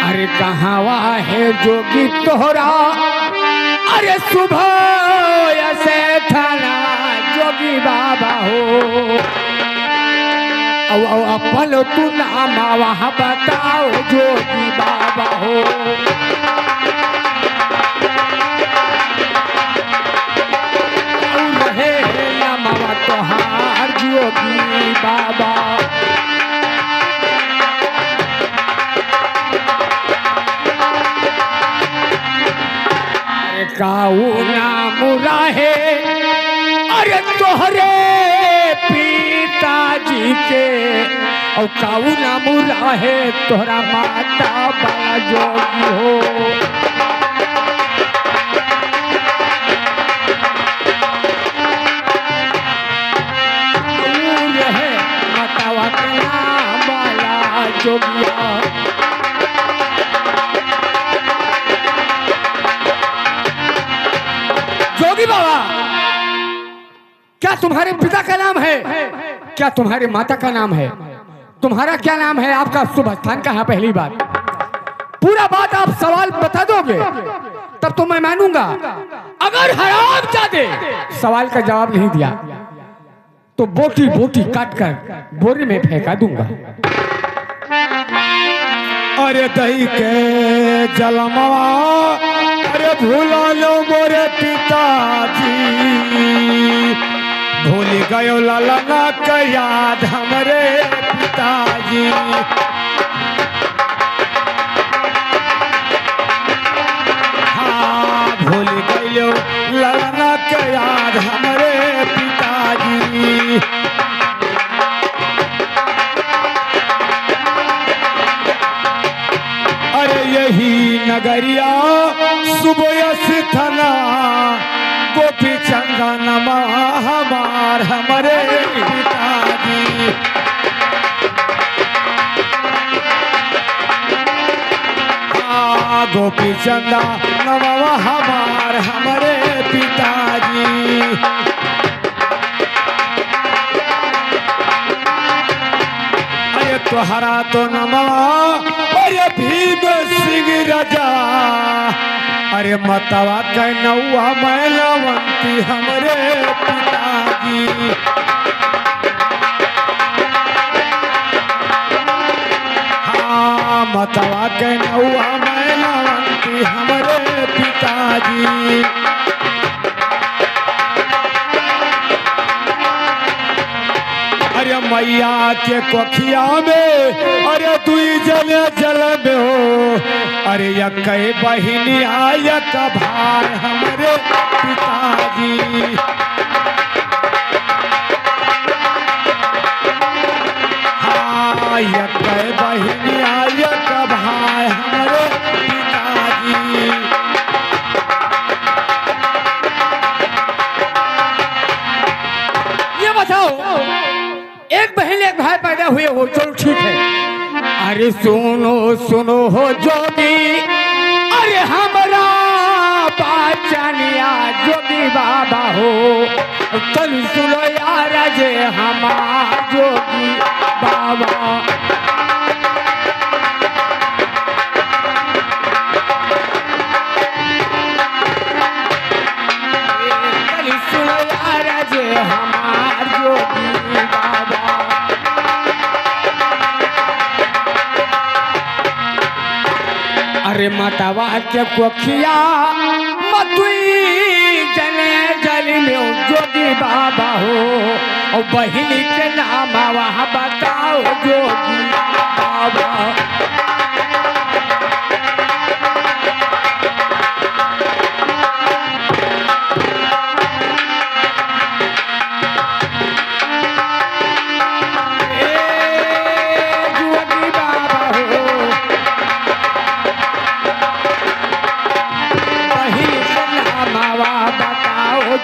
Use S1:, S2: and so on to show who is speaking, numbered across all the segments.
S1: अरे कहावा है जोगी तोहरा, अरे सुबह ऐसे थाना जोगी बाबा हो। अपन तू नाम वहाँ बताओ जोगी बाबा हो। रहे नाम तोहार जोगी बाबा। काऊ नाम राहे, अरे तोहरे पिताजी के, और काऊ नाम राहे तोहरा माता बड़ा जोगी हो। रहे माता बड़ा जोगिया। जोगी बाबा, क्या तुम्हारे पिता का नाम है? क्या तुम्हारे माता का नाम है? तुम्हारा क्या नाम है? आपका शुभ स्थान कहाँ? पहली बात पूरा बात आप सवाल बता दोगे तब तो मैं मानूंगा। अगर हरामजादे सवाल का जवाब नहीं दिया तो बोटी बोटी काट कर बोरी में फेंका दूंगा।
S2: अरे दही के जलमवा, अरे भूला लो मोरे पिताजी, भूल गयो ललना का याद हमरे पिताजी। हाँ भूल गयो ललना का याद हमरे पिताजी। अरे यही नगरिया सुबह थाना गोपी चंदन हमार हमारे पिताजी। गोपी चंदन हमार हमारे पिताजी। अरे तोहरा तो नमवा, अरे भीम सिंह राजा, अरे मतवा के नौआ मैलावंती हमरे पिताजी। हाँ मतवा के नौआ मैलावंती हमरे पिताजी। अरे मैया के कोखिया में, अरे दुई जले जल में हो, अरे यकई बहिनी आयक भाई हमरे पिताजी। हाँ यकई बहिनी आयक भाई हमरे पिताजी।
S1: ये बताओ, एक बहन एक भाई पैदा हुए हो, चलो ठीक है। अरे सुनो सुनो हो जोगी, अरे हमारा बाचनिया जोगी बाबा हो। चल सुनो यार जे हमारा जोगी बाबा। चल सुनो यार जे हमारा जोगी बाबा। अरे मतवा के कोखिया मतुई जने जल में जोगी बाबा हो, और बहिनी के नाम वहाँ बताओ जोगी बाबा।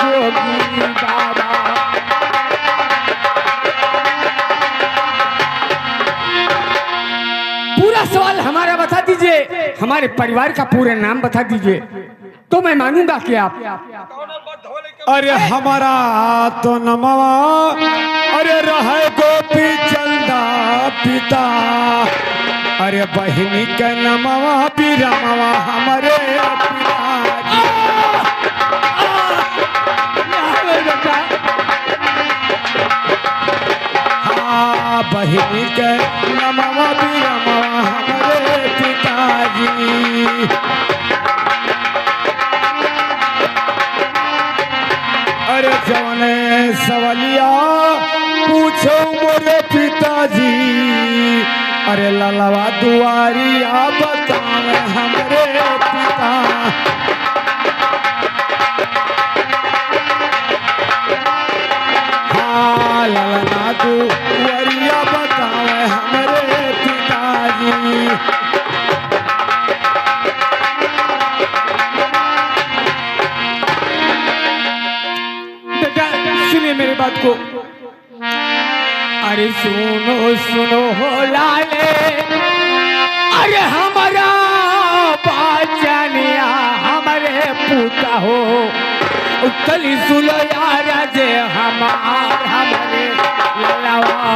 S1: जोगी बाबा। पूरा सवाल हमारा बता दीजिए, हमारे परिवार का पूरा नाम बता दीजिए तो मैं मानूंगा कि आप।
S2: अरे हमारा तो नमवा, अरे रहे गोपी चंदा पिता, अरे बहिनी के नमवा बिरमवा हमारे पिताजी। हाँ बहिनी के नमवा बिरमवा हमारे पिताजी। अरे जवने सवलिया पूछो मोरे पिताजी, अरे ललवा दुआरिया बतावे हमरे पिता। हाँ ललना दुआरिया बतावे हमरे पिताजी।
S1: बेटा सुनिए मेरी बात को। अरे सुनो सुनो हो लाले, अरे हमारा बाचनिया हमारे पूता हो, कली सुनो यार जे हमारे ललवा।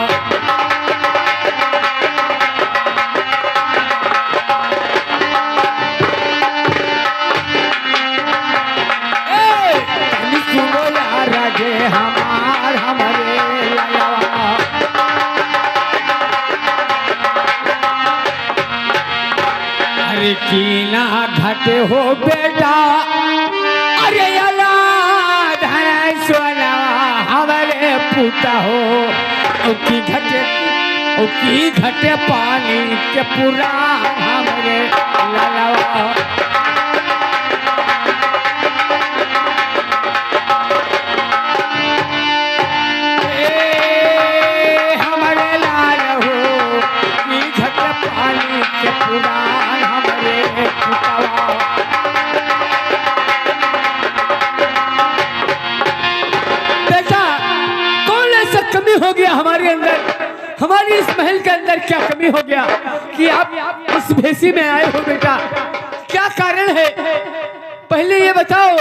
S1: कली सुनो यार जे हमारे ललवा। अरे कीना घटे हो बेटा, अरे अला धन सोना हमारे पूता हो, की घटे पानी के पूरा हमारे ललवा। हमारे लाल हो की घटे पानी के पूरा हमारे पुतवा। बेटा कौन ऐसा कमी हो गया हमारे अंदर, हमारी इस महल के अंदर क्या कमी हो गया कि आप इस भेसी में आए हो बेटा? क्या कारण है पहले ये बताओ।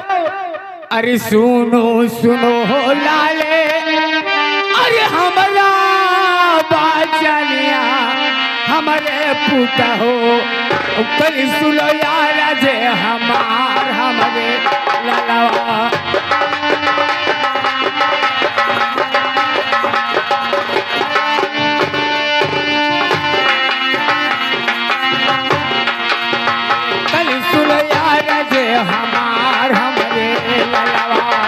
S1: अरे सुनो सुनो हो लाले, अरे हमारा बाचनिया हमारे पूता हो, कल सुनो यार जे हमारे ललवा। कल सुनो यार जे हमारे ललवा।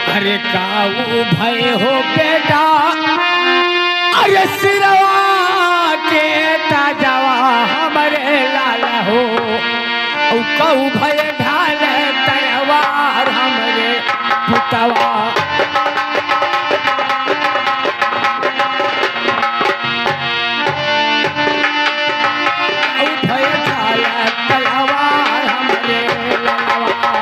S1: अरे काऊ भय हो बेटा, अरे सिरवा के ताजवा हमारे लाला हो, काऊ भय ढाल तरवार हमारे पुतवा। भय ढाल तलवार हमारे ललवा।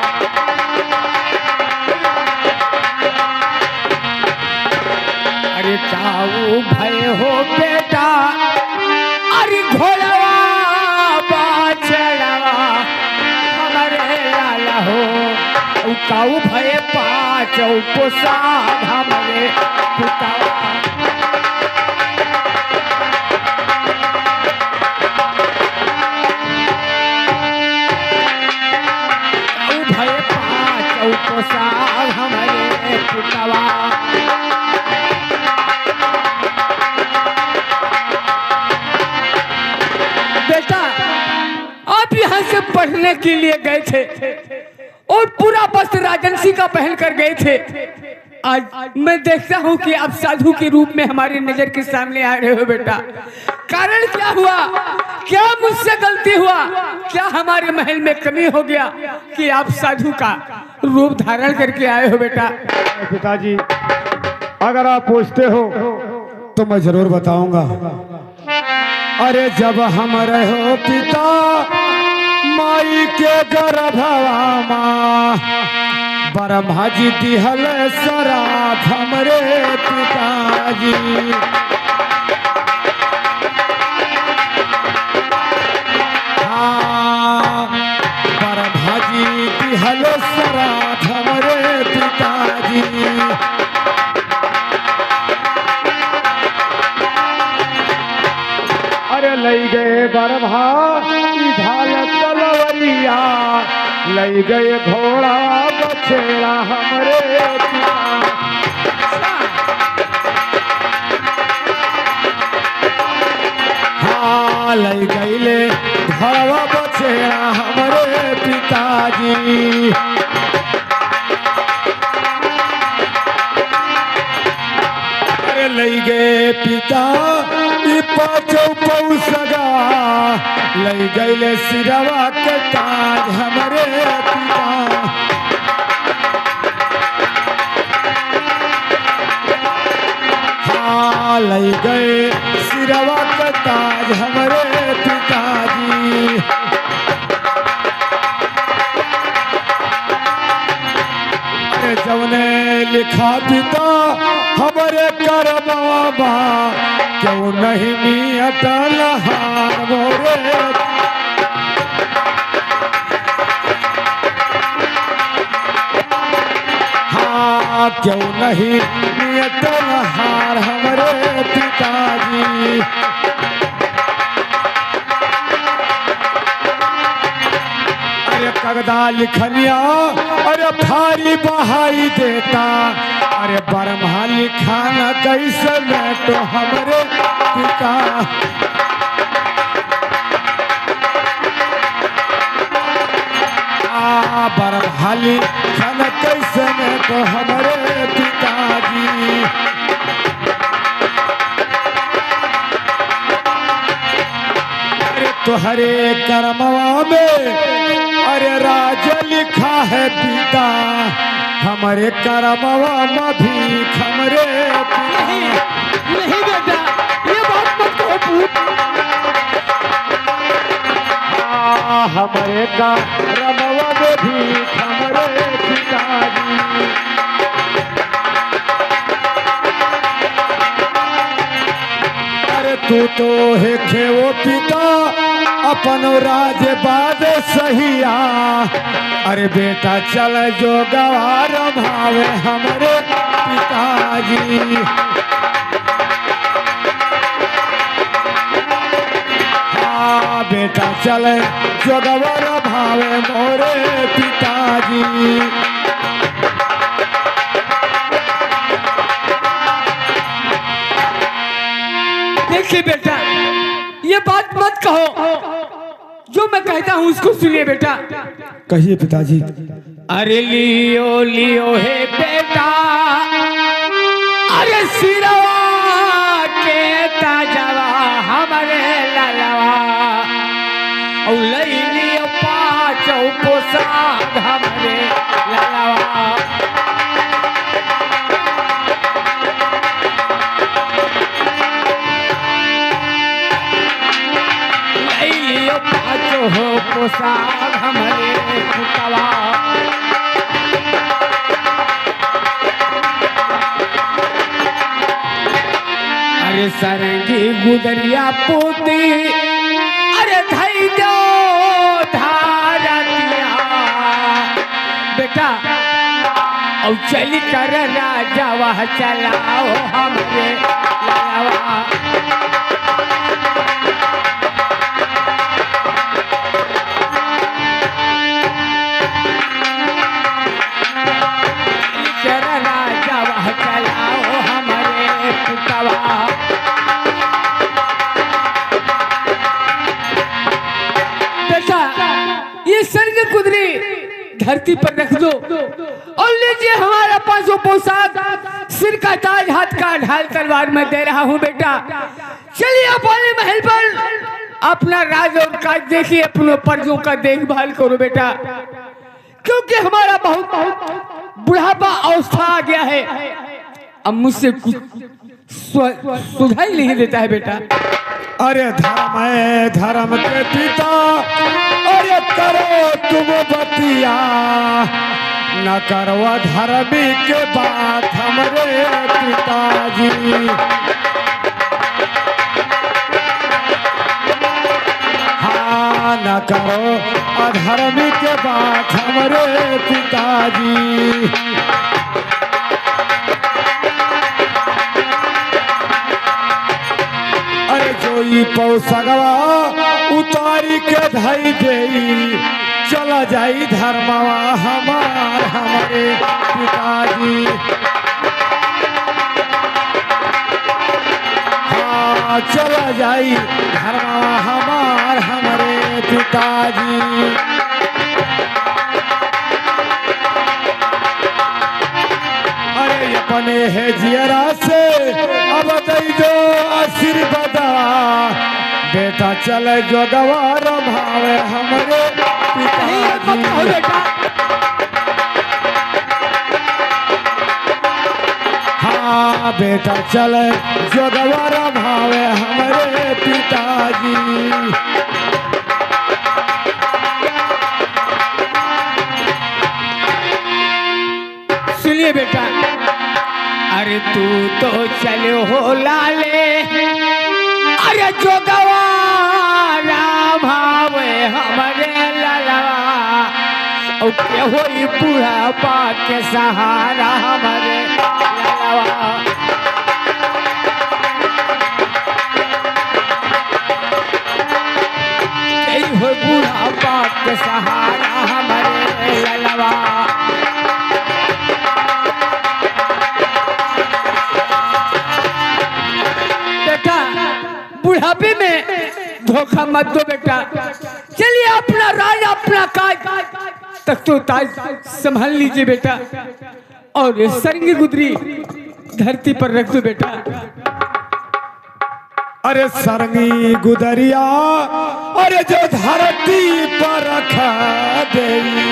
S1: अरे काऊ भय हो बेटा, अरे घोड़वा बाचड़वा हमारे लाला हो, काऊ भय पाँच पोसाद हमारे पुतवा। काऊ भय पाँच पोसाद हमारे पुतवा। बेटा आप यहाँ से पढ़ने के लिए गए थे और पूरा वस्त्र राजंसी का पहन कर गए थे। आज मैं देखता हूँ कि आप साधु के रूप में हमारी नजर के सामने आ रहे हो बेटा। कारण क्या हुआ? क्या मुझसे गलती हुआ? क्या हमारे महल में कमी हो गया कि आप साधु का रूप धारण करके आए हो बेटा?
S2: पिताजी अगर आप पूछते हो तो मैं जरूर बताऊंगा। अरे जब हम रहो पिता माई के गर्भवा माँ, ब्रह्मा जी दिहल सराफ हमरे पिताजी। हाँ ब्रह्मा जी दिहल सराफ हमरे पिताजी। अरे लई गए बरभा ढाल तलवरिया, लई गए घोड़ा बछेड़ा हमरे पिता। हाँ लई गईले घोड़ा बछेड़ा हमरे पिताजी। अरे लई गए पिता पाँचों पौसगा, लई गईले सिरवा के ताज हमरे पिता। हाँ लई गए सिरवा के ताज हमरे पिताजी। अरे जौने लिखा पिता हमरे करमवा, क्यों नहीं नियत लहार मोरे। हाँ क्यों नहीं नियत लहार हमरे पिताजी। अरे कगदा लिखनिया अरे भारी बहाई देता, अरे बरम्हा लिखाना कैसे मैं तो हमरे पिता। बरम्हा लिखाना कैसे मैं तो हमरे पिताजी। अरे तुहरे करमवा में अरे राज लिखा है पिता, हमारे करमवा में भी हमरे
S1: नहीं नहीं बेटा, ये बात मत कहो पूत।
S2: हमारे करमवा में भी हमरे पिताजी। अरे तू तो है खेवो पिता अपन राज बाद सहिया, अरे बेटा चल जो गवार भावे हमरे पिताजी। हाँ बेटा चल जो गवार भावे मोरे पिताजी।
S1: देखिए बेटा, ये बात मत कहो, जो मैं कहता हूँ उसको सुनिए बेटा।
S2: कहिए पिताजी।
S1: अरे लियो लियो है बेटा, अरे सिरवा के ताजवा हमारे ललवा, और लई लियो पाँचों पोशाक हमारे ललवा। हो पोशाक हमारे पुतवा। अरे सरंगी गुदरिया पोती, अरे धई दो धारा दिया बेटा, और चली कर राजा वह चलाओ हमरे ललवा। ये सरंगी कुदरी धरती पर रख दो और लीजिए हमारा 500 पोशाक, सिर का ताज, हाथ का ढाल तलवार में दे रहा हूँ बेटा। चलिए अपने महल पर अपना राज और काज देखिए, अपनों पर्जों का देखभाल करो बेटा, क्योंकि हमारा बहुत बहुत बुढ़ापा अवस्था आ गया है। अब मुझसे कुछ सुधाई नहीं देता है बेटा।
S2: अरे धर्म है धर्म के पिता, अरे करो तुम बतिया, न करो धर्मी के बात हमरे पिताजी। हाँ न करो अधर्मी के बात हमरे पिताजी। अरे जो होई पौसगवा उतारी के धई देई चला जाई धर्मवा हमार हमारे पिताजी। हाँ चला जाई धर्मवा हमार हमारे पिताजी। अरे अपने है जियरा से अब दई दो आशीर्वाद बेटा चले जो गवार भावे हमारे पिताजी। हाँ बेटा चले जो गवार भावे हमारे पिताजी।
S1: सुनिए बेटा, अरे तू तो चले हो लाले, अरे जो गवारा भावे हमारे लाला, और के होई बूढ़ा पाक के सहारा हमारे लाला। हो बूढ़ा पाक के सहारा हमारे लाला। बुढ़ापे में धोखा मत दो बेटा, चलिए अपना राज अपना काज तक तो ताज संभाल लीजिए बेटा, और सरंगी गुदरी धरती पर रख दो बेटा।
S2: अरे सरंगी गुदरिया अरे जो धरती पर रखा देवी,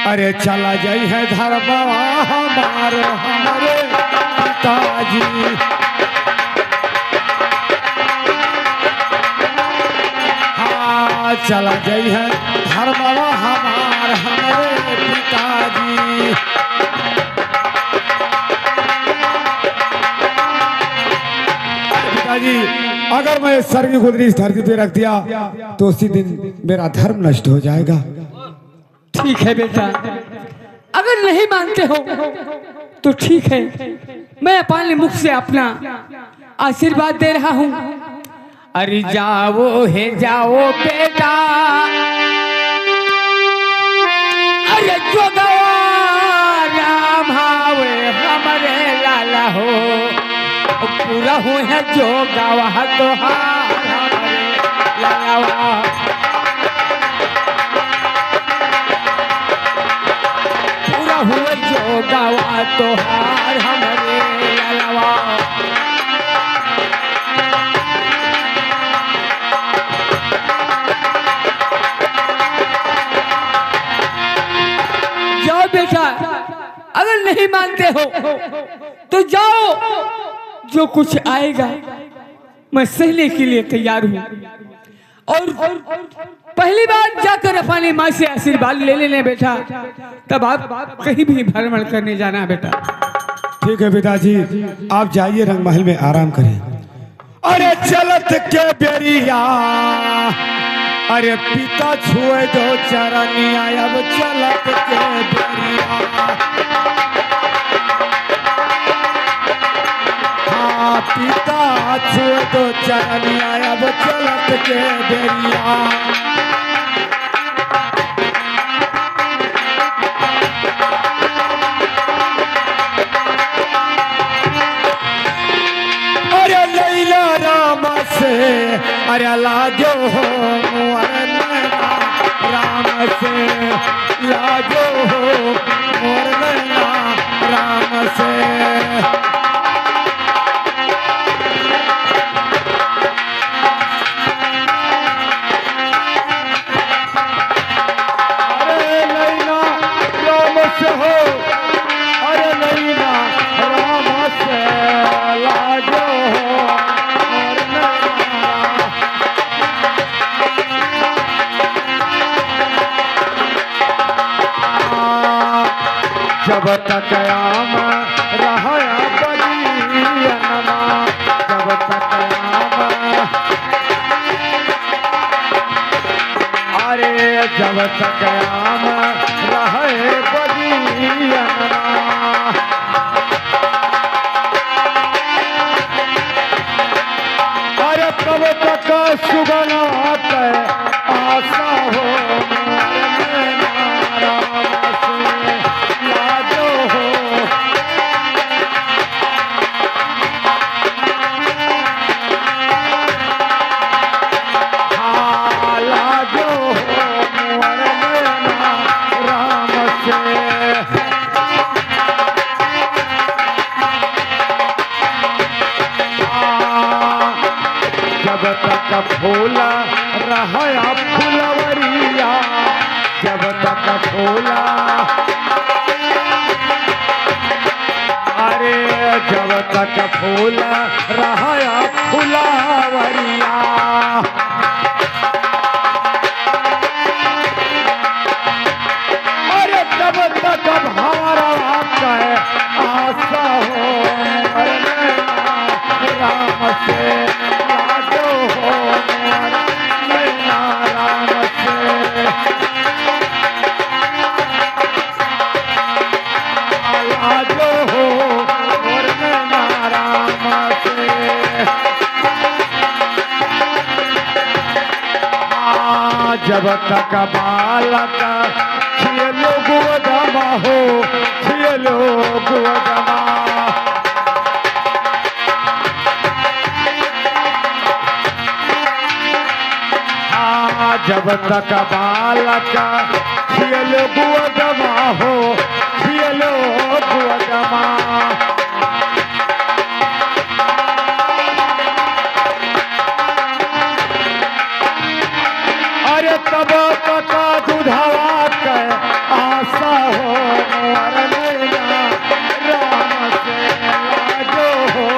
S2: अरे चला जाई है धर्मवा हमारे हमारे पिताजी। चला गई है धर्मवा हमार हमारे पिताजी। पिताजी अगर मैं सरंगी गुदरी इस धरती पे रख दिया तो उसी दिन मेरा धर्म नष्ट हो जाएगा।
S1: ठीक है बेटा, अगर नहीं मानते हो तो ठीक है, मैं अपने मुख से अपना आशीर्वाद दे रहा हूँ। अरे जाओ है जाओ बेटा, अरे जो गवारा भावे हमारे लाला हो, पूरा हो है जो गवाह तो हमारे लाला। पूरा हुआ जो गवाह तो हमारे लाला। बेटा अगर नहीं मानते हो तो जाओ, जो कुछ आएगा मैं सहने के लिए तैयार हूँ। और पहली बार जाकर अपनी माँ से आशीर्वाद ले लेने बेटा, तब आप कहीं भी भ्रमण करने जाना बेटा।
S2: ठीक है पिताजी, आप जाइए रंग महल में आराम करें। अरे चलत के बेरिया अरे पिता छुए दो चरनिया, अब चलत के बेरिया। हाँ पिता छुए दो चरनिया, अब चलत के बेरिया। अरे लैला राम से अरे लागो हो राम से, लागो हो मोर नैना राम से। अरे नैना राम से हो, अरे नैना राम से, लागो हो मोर नैना। जब तक आम रहा बगियनमा, जब तक आम अरे जब तक आम रहे बगियनमा। जब तक सुगना पे आशा हो मोर नैना राम से लाजो हो। हाँ लाजो हो मोर नैना राम से। जब तक फूला रहा फुलवरिया, जब तक फूला, अरे जब तक फूला रहा फुलवरिया, अरे तब तक हमारा आपका आशा हो राम से लाजो हो नैना राम से। लाजो हो नैना राम से। जब तक बालक खेलो गोदमा हो, खेलो गोदमा, जब तक बालक खेलो गोदमा हो, खेलो गोदमा, अरे तब तक दुधावा के आशा हो मोर नैना राम से लाजो हो।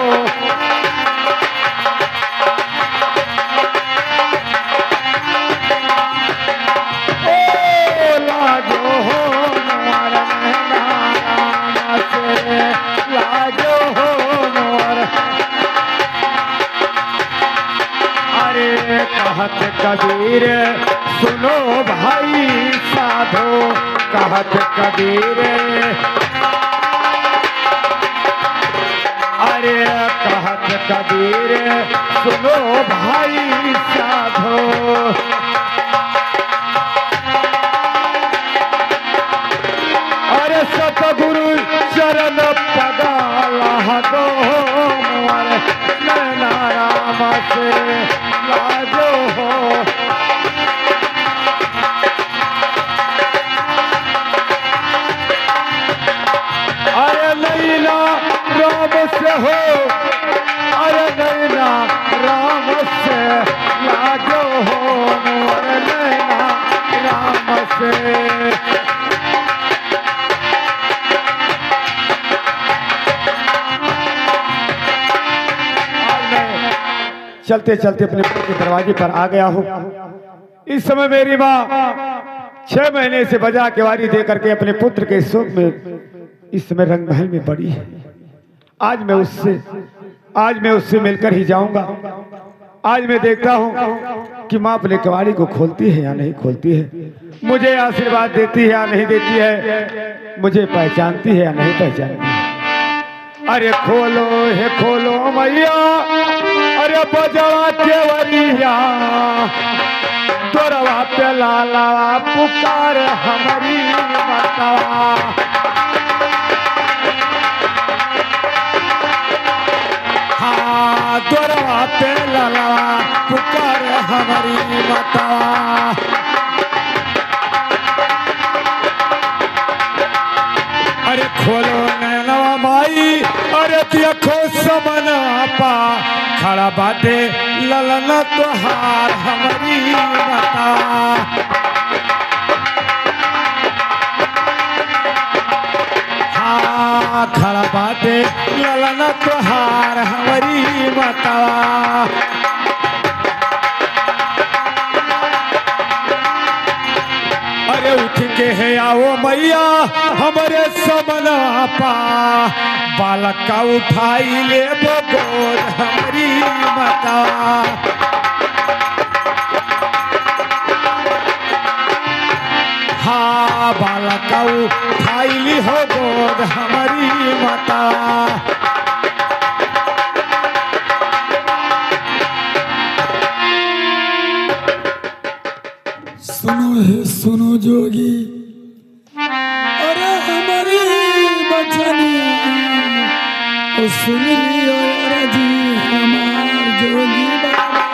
S2: लाजो हो मोर नैना राम से लाजो हो मोर। अरे कहत कबीर सुनो भाई साधो, कहत कबीर, अरे कहत कबीर सुनो भाई साधो, अरे सतगुरु चरण पगाला दो मोर नैना राम से लाजो हो। अरे नैना राम से हो, अरे नैना राम से लाजो हो मोर नैना राम से। चलते चलते अपने के दरवाजे पर आ गया हूँ। इस समय मेरी माँ 6 महीने से बजा के वारी दे करके अपने पुत्र के शोक में इस समय रंग महल में बड़ी है। आज मैं उससे मिलकर ही जाऊंगा। आज मैं देखता हूँ कि माँ अपने कवाड़ी को खोलती है या नहीं खोलती है, मुझे आशीर्वाद देती है या नहीं देती है, मुझे पहचानती है या नहीं पहचानती है। अरे खोलो है खोलो मैया, अरे बजवा केवरिया, तोरवा पे लाला पुकार हमारी माता। हाँ तोरवा पे लाला पुकार हमारी माता। अरे खोलो नैनवा माई, अरे देखो समना पा, खड़ा बाटे ललन तोहार हमारी माता। हाँ खड़ा बाटे ललन तोहार हमारी माता। अरे उठ के है आओ मैया हमारे समना पा, बालक का उठाई ले गोद हमारी माता। हाँ बालक का उठाई ली हो गोद हमारी माता।
S3: है सुनो जोगी, अरे हमारी बचनिया ओ सुन लियो अरे जी हमार जोगी बाबा।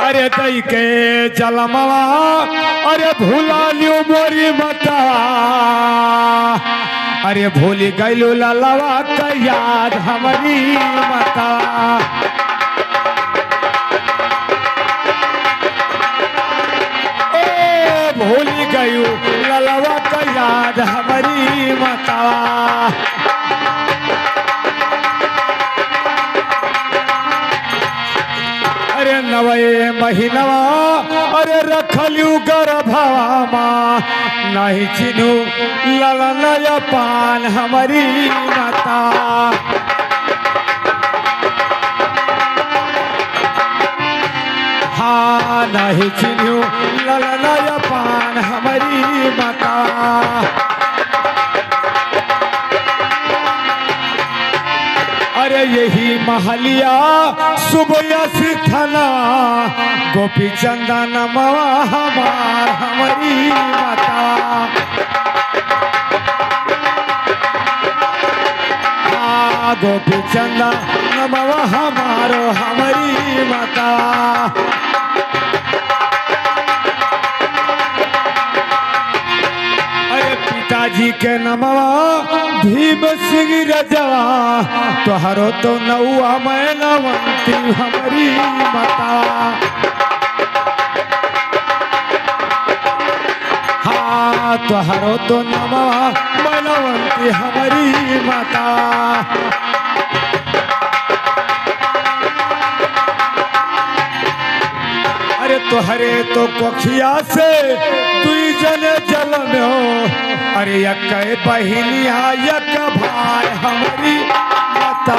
S2: अरे दई के जलमवा अरे भूला लियो मोरी मता, अरे भूली गईलू ललवा का याद हमारी मता। ए भूली गयू ललवा का याद हमारी मता। अरे नवे महीनवा अरे रखलू गर्भवा नहीं चिनू ललन पान हमारी माता। हाँ नहीं चिनू ललन पान हमारी माता। अरे यही महलिया सुबह सिथना गोपी चंदन मवा हमार हमारी माता। हाँ गोपी चंदन मवा हमारो हमारी माता। अरे पिता पिता जी के नमवा भीम सिंह रजवा तोहरो तो नौआ मैनवंती हमारी माता हाँ तोहरो तो नमवा मैनवंती हमारी माता अरे तोहरे तो कोखिया से दुई जने जल में हो अरे यक बहिनिया यक भाई हमारी माता